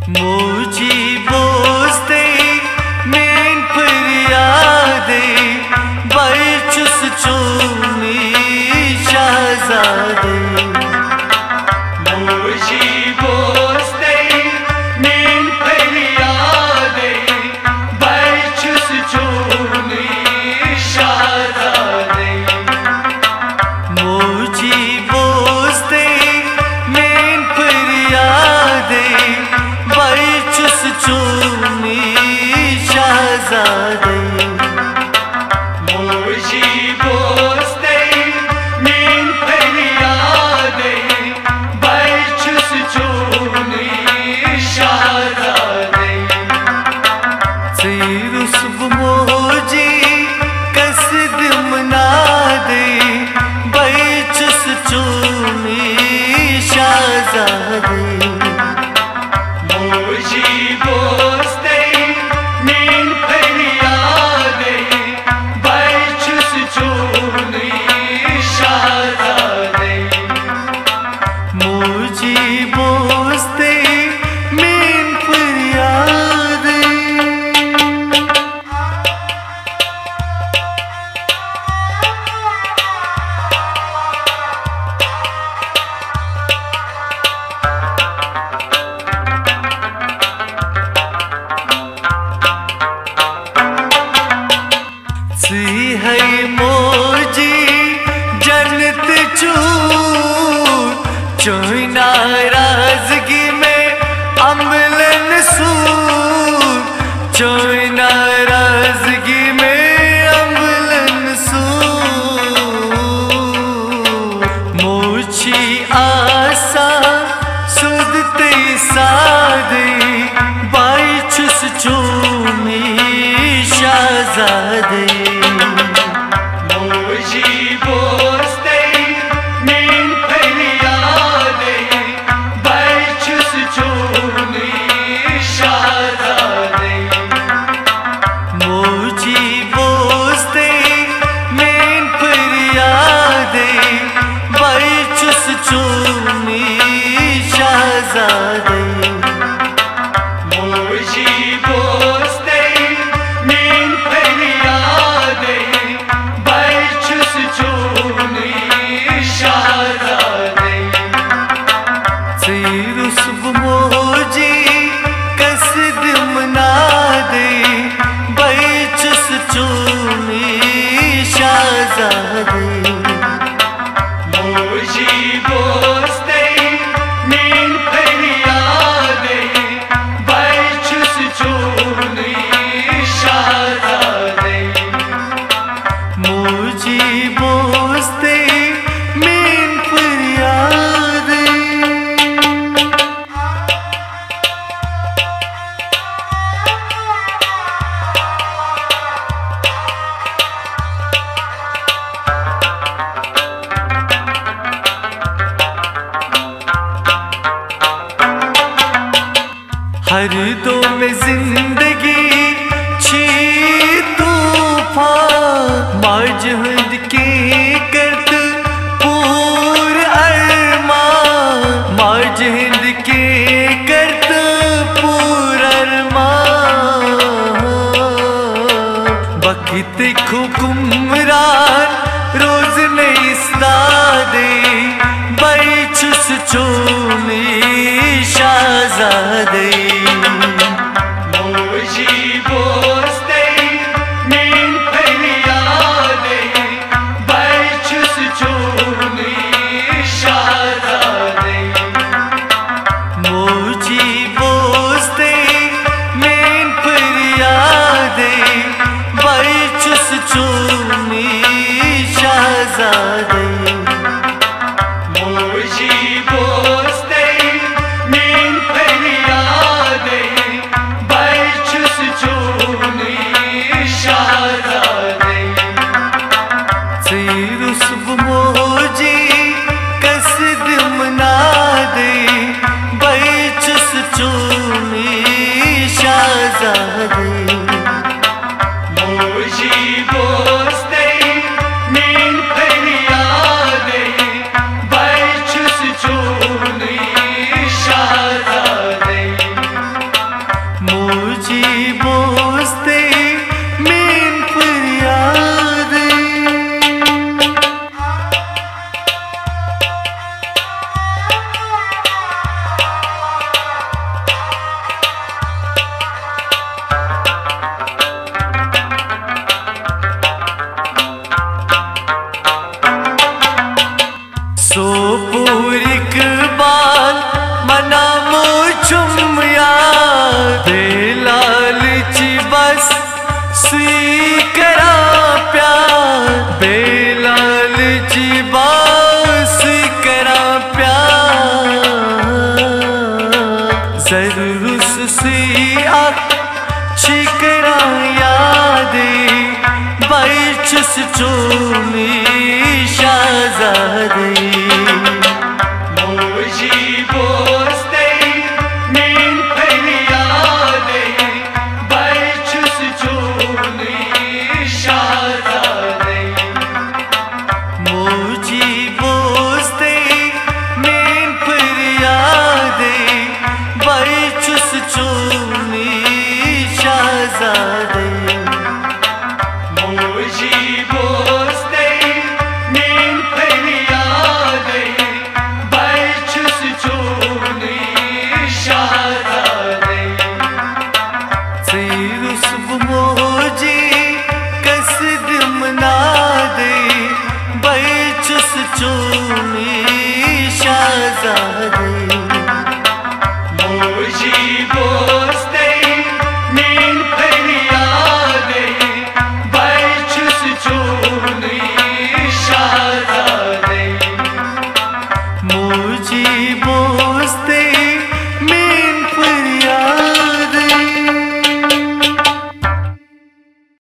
मोजी बोस्ते main फरियादे बलचुस चूमी शहजादे मोजी बोस्ते main फरियादे बलचुस चूमी शहजादे मोजी बोस्ते main फरियादे बलचुस चूमी शहजादे मोजी बोस्ते मेन फरियादे बलचुस चूमी शहजादे सीरुस मोजी कसद मनादे बलचुस चूमी शहजादे मोजी बोस्ते मेन फरियादे बलचुस चूमी शहजादे मोजी बोस्ते मेन फरियादे सी है मोजी जन्नत चूर चोई नाराजगी में अम्लन सूर चोई नाराजगी में अम्लन सूर मोची आसा सुदते सादे बलचुस चूमी शहजादे मोजी बोस्ते मेन फरियादे बलचुस चूमी शहजादे मोजी बोस्ते मेन फरियादे बलचुस चूमी शहजादे मोजी बोस्ते मेन फरियादे बलचुस चूमी शहजादे सीरुस मोजी कसद मनादे बलचुस चूमी शहजादे मोजी बोस्ते मेन फरियादे बलचुस चूमी शहजादे मोजी बोस्ते मेन फरियादे हर दो में जिंदगी छी तूफान मजहद के करत पूर अरमान मजहद के करत पूर अरमान वक्त हुकुमरान रोज नहीं इस्तादे बलचुस चूमी शहजादे मोजी बोस्ते मेन फरियादे बलचुस चूमी शहजादे मोजी बोस्ते मेन फरियादे बलचुस चूमी शहजादे मोजी बोस्ते मेन फरियादे सरुस सी छिकरा यादे बैचुस चूनी शाहजादे मोजी बोस्ते मीन फरियादे बैचुस चूनी शाहजादे मोजी बोस्ते मीन फरियादे बैचुस चूनी शाहजादे मोजी बोस्ते मीन फरियादे बैचुस चूनी शाहजादे सीरुस मोजी कसद मना दे बैचुस चूनी शाहजादे मोजी बोस्ते